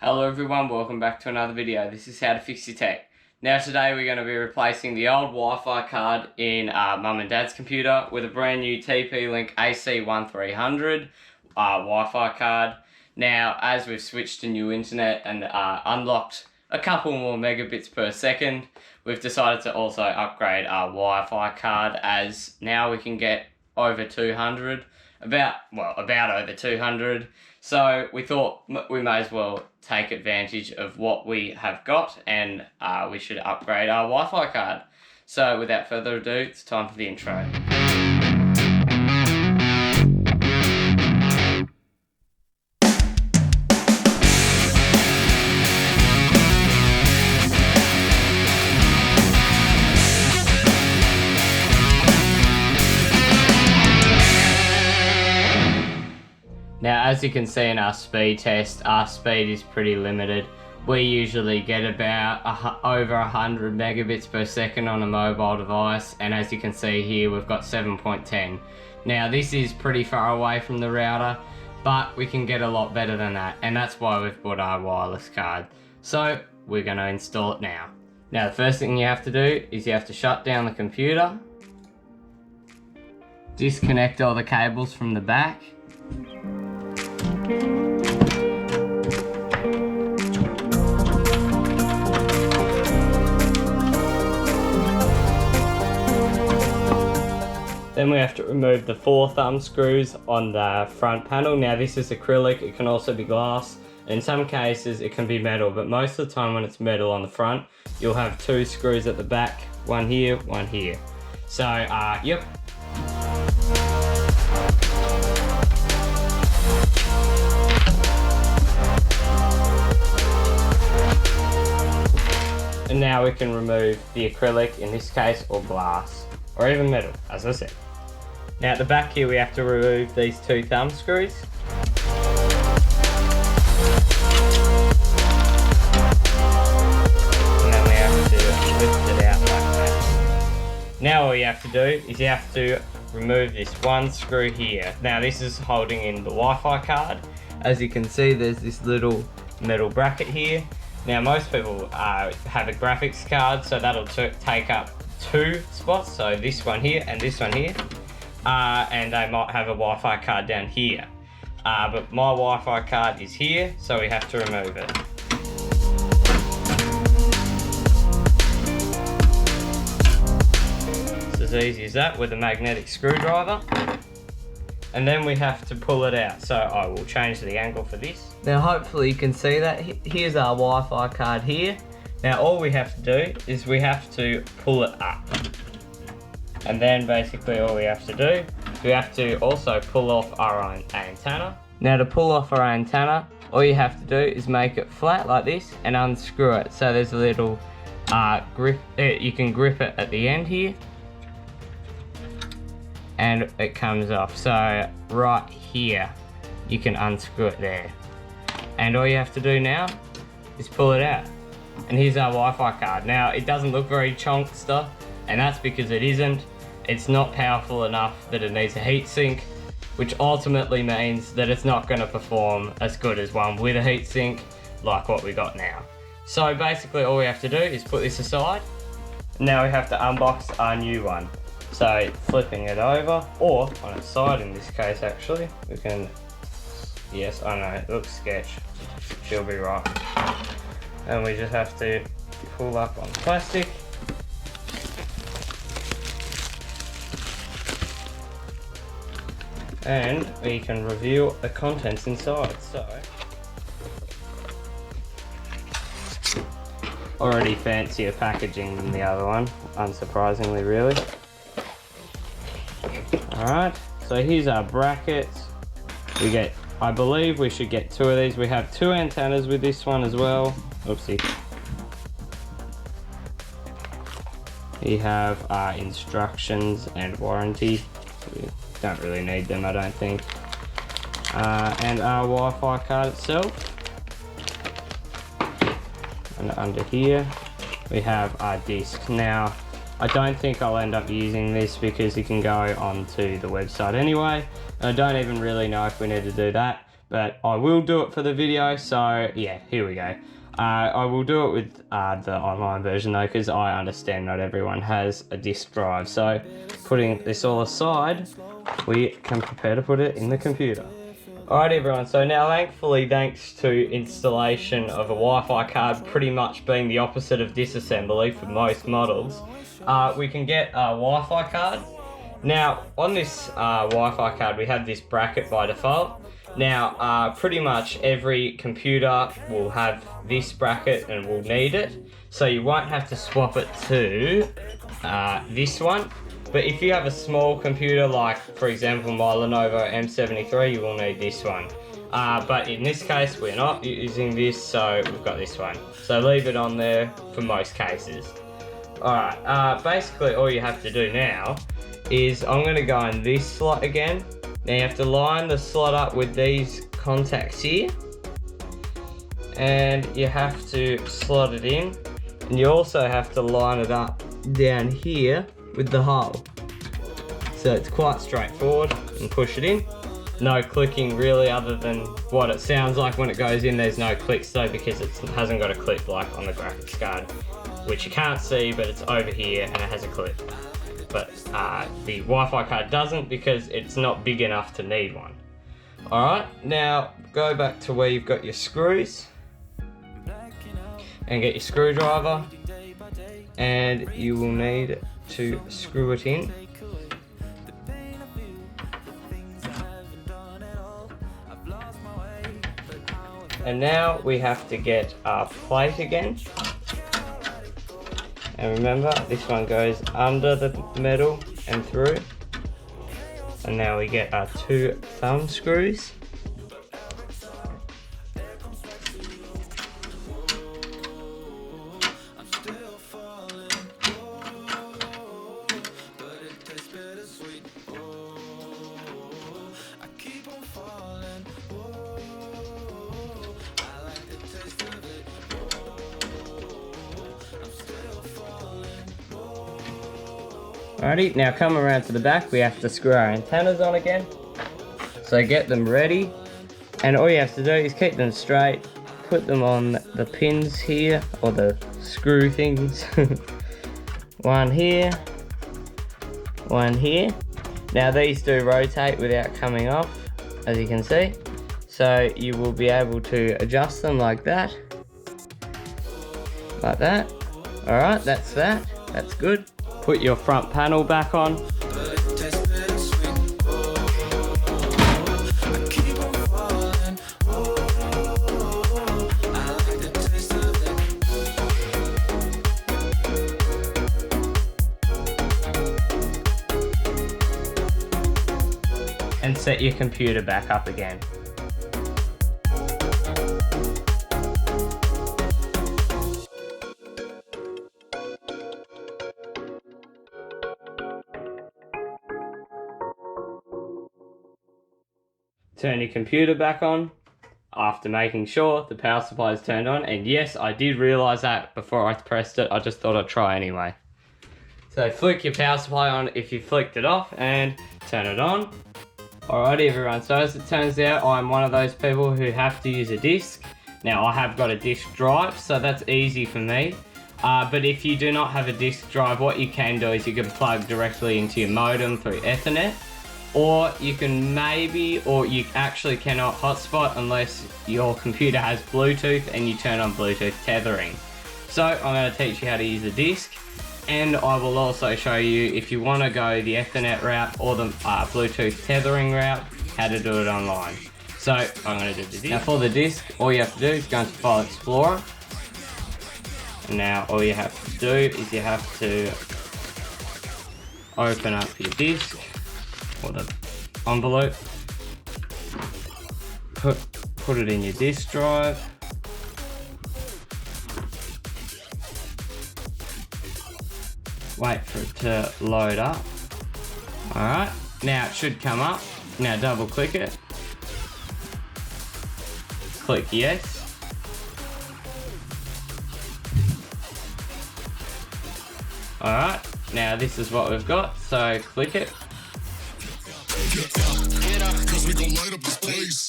Hello everyone, welcome back to another video. This is how to fix your tech. Now today we're going to be replacing the old Wi-Fi card in mum and dad's computer with a brand new TP-Link AC1300 Wi-Fi card. Now as we've switched to new internet and unlocked a couple more megabits per second, we've decided to also upgrade our Wi-Fi card, as now we can get over 200, about over 200. So we thought we may as well take advantage of what we have got, and we should upgrade our Wi-Fi card. So without further ado, it's time for the intro. Now, as you can see in our speed test, our speed is pretty limited. We usually get about over 100 megabits per second on a mobile device, and as you can see here, we've got 7.10. Now, this is pretty far away from the router, but we can get a lot better than that, and that's why we've bought our wireless card. So, we're going to install it now. Now, the first thing you have to do is you have to shut down the computer, disconnect all the cables from the back, then we have to remove the 4 thumb screws on the front panel. Now this is acrylic, it can also be glass. In some cases it can be metal, but most of the time when it's metal on the front, you'll have 2 screws at the back, one here, one here. So, yep. And now we can remove the acrylic in this case, or glass, or even metal, as I said. Now at the back here we have to remove these 2 thumb screws. And then we have to lift it out like that. Now all you have to do is you have to remove this 1 screw here. Now this is holding in the Wi-Fi card. As you can see, there's this little metal bracket here. Now most people have a graphics card, so that'll take up 2 spots, so this one here and this one here, and they might have a Wi-Fi card down here, but my Wi-Fi card is here, so we have to remove it. It's as easy as that with a magnetic screwdriver. And then we have to pull it out, so I will change the angle for this. Now hopefully you can see that. Here's our Wi-Fi card here. Now all we have to do is we have to pull it up. And then basically all we have to do is we have to also pull off our own antenna. Now to pull off our antenna, all you have to do is make it flat like this and unscrew it. So there's a little grip, you can grip it at the end here, and it comes off. So right here, you can unscrew it there. And all you have to do now is pull it out. And here's our Wi-Fi card. Now it doesn't look very chunkster, and that's because it isn't. It's not powerful enough that it needs a heatsink, which ultimately means that it's not gonna perform as good as one with a heatsink like what we got now. So basically all we have to do is put this aside. Now we have to unbox our new one. So flipping it over, or on its side in this case actually, we can, yes I know, it looks sketch, she'll be right. And we just have to pull up on the plastic. And we can reveal the contents inside. So, already fancier packaging than the other one, unsurprisingly really. Alright, so here's our brackets. We get, I believe we should get 2 of these. We have 2 antennas with this one as well. Oopsie. We have our instructions and warranty. We don't really need them, I don't think. And our Wi-Fi card itself. And under here, we have our disc. Now, I don't think I'll end up using this because you can go onto the website anyway. And I don't even really know if we need to do that. but I will do it for the video. So yeah, here we go. I will do it with the online version though, because I understand not everyone has a disk drive. So putting this all aside, we can prepare to put it in the computer. Alright everyone, so now thankfully, thanks to installation of a Wi-Fi card pretty much being the opposite of disassembly for most models, we can get a Wi-Fi card. Now on this Wi-Fi card we have this bracket by default. Now pretty much every computer will have this bracket and will need it, so you won't have to swap it to this one. But if you have a small computer, like for example my Lenovo M73, you will need this one. But in this case we're not using this, so we've got this one. So leave it on there for most cases. Alright, basically all you have to do now is I'm going to go in this slot again. Now you have to line the slot up with these contacts here. And you have to slot it in. And you also have to line it up down here with the hole. So it's quite straightforward, and push it in. No clicking really, other than what it sounds like when it goes in. There's no clicks though, because it hasn't got a clip like on the graphics card, which you can't see, but it's over here and it has a clip. But the Wi-Fi card doesn't, because it's not big enough to need one. Alright, now go back to where you've got your screws and get your screwdriver, and you will need to screw it in. And now we have to get our plate again. And remember, this one goes under the metal and through. And now we get our 2 thumb screws. Alrighty, now come around to the back, we have to screw our antennas on again. So get them ready, and all you have to do is keep them straight, put them on the pins here, or the screw things. One here, one here. Now these do rotate without coming off, as you can see. So you will be able to adjust them like that. Like that. Alright, that's that. That's good. Put your front panel back on. And set your computer back up again. Turn your computer back on after making sure the power supply is turned on. And yes, I did realise that before I pressed it. I just thought I'd try anyway. So flick your power supply on if you flicked it off, and turn it on. Alrighty everyone, so as it turns out, I'm one of those people who have to use a disc. Now I have got a disc drive, so that's easy for me. But if you do not have a disc drive, what you can do is you can plug directly into your modem through Ethernet. Or you can or you actually cannot hotspot unless your computer has Bluetooth and you turn on Bluetooth tethering. So I'm going to teach you how to use the disc, and I will also show you, if you want to go the Ethernet route or the Bluetooth tethering route, how to do it online. So I'm going to do the disc. Now for the disc, all you have to do is go into File Explorer. And now all you have to do is you have to open up your disc, or the envelope, put it in your disk drive, wait for it to load up. Alright, now it should come up. Now double click it, click yes. Alright, now this is what we've got, so click it. Cause we gon' light up this place.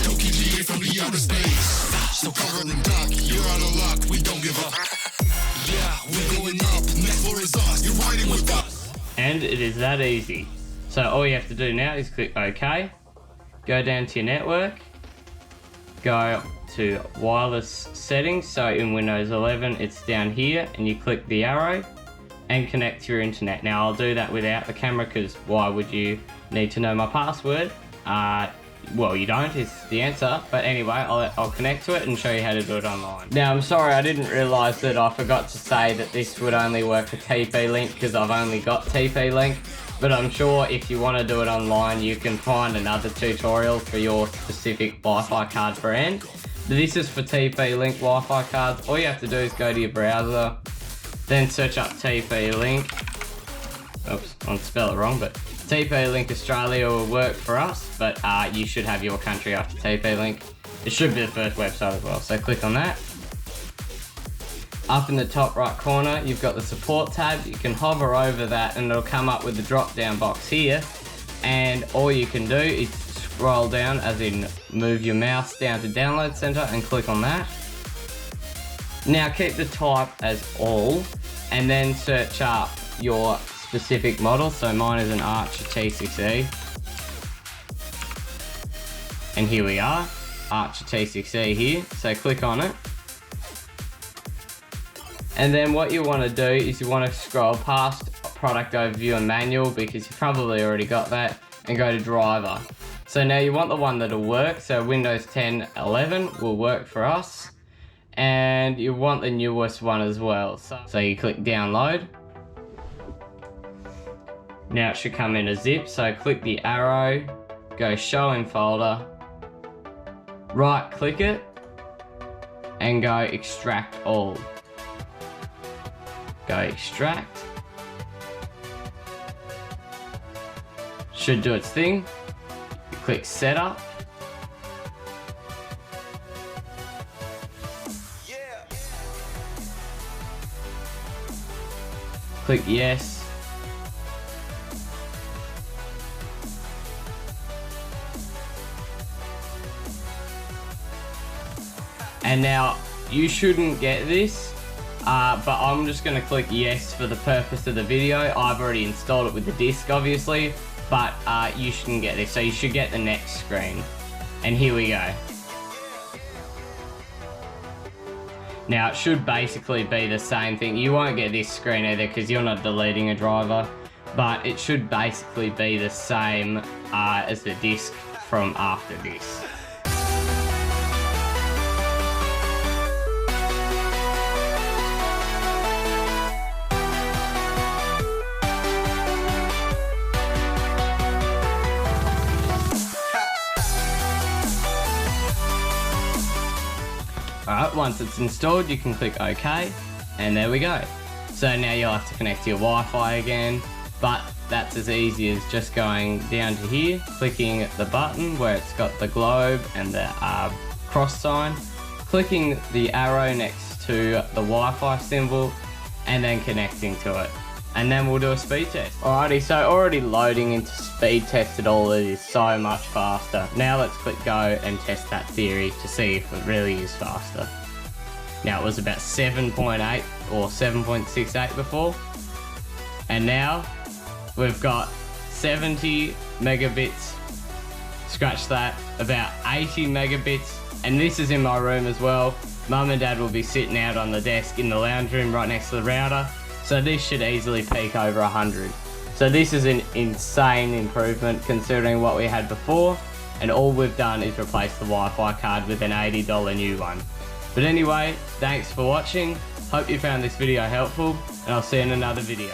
Tokyo from the outer space. So cover and duck, you're out of luck, we don't give up. Yeah, we're going up, next floor is us, you're riding with us. And it is that easy. So all you have to do now is click OK, go down to your network, go to wireless settings, so in Windows 11 it's down here, and you click the arrow and connect to your internet. Now I'll do that without the camera because why would you need to know my password? Well, you don't is the answer, but anyway, I'll connect to it and show you how to do it online. Now I'm sorry, I didn't realise that I forgot to say that this would only work for TP-Link because I've only got TP-Link, but I'm sure if you want to do it online you can find another tutorial for your specific Wi-Fi card brand. This is for TP-Link Wi-Fi cards. All you have to do is go to your browser, then search up TP-Link. Oops, I'll spell it wrong, but TP-Link Australia will work for us, but you should have your country after TP-Link. It should be the first website as well, so click on that. Up in the top right corner, you've got the support tab. You can hover over that and it'll come up with the drop down box here. And all you can do is scroll down, as in move your mouse down to Download Center and click on that. Now keep the type as all and then search up your specific model. So mine is an Archer T6E. And here we are, Archer T6E here. So click on it. And then what you want to do is you want to scroll past product overview and manual because you probably already got that, and go to driver. So now you want the one that'll work, so Windows 10 11 will work for us, and you want the newest one as well. So you click download. Now it should come in a zip, so click the arrow, go show in folder, right click it and go extract all. Go extract. Should do its thing. You click setup. Click yes. And now you shouldn't get this. But I'm just going to click yes for the purpose of the video. I've already installed it with the disc obviously, but you shouldn't get this, so you should get the next screen. And here we go. Now it should basically be the same thing. You won't get this screen either because you're not deleting a driver, but it should basically be the same as the disc from after this. Alright, once it's installed you can click OK, and there we go. So now you'll have to connect to your Wi-Fi again, but that's as easy as just going down to here, clicking the button where it's got the globe and the cross sign, clicking the arrow next to the Wi-Fi symbol, and then connecting to it. And then we'll do a speed test. Alrighty, so already loading into speed test it all, it is so much faster. Now let's click go and test that theory to see if it really is faster. Now it was about 7.8 or 7.68 before. And now we've got 70 megabits, scratch that, about 80 megabits. And this is in my room as well. Mum and Dad will be sitting out on the desk in the lounge room right next to the router. So this should easily peak over 100. So this is an insane improvement considering what we had before, and all we've done is replace the Wi-Fi card with an $80 new one. But anyway, thanks for watching. Hope you found this video helpful, and I'll see you in another video.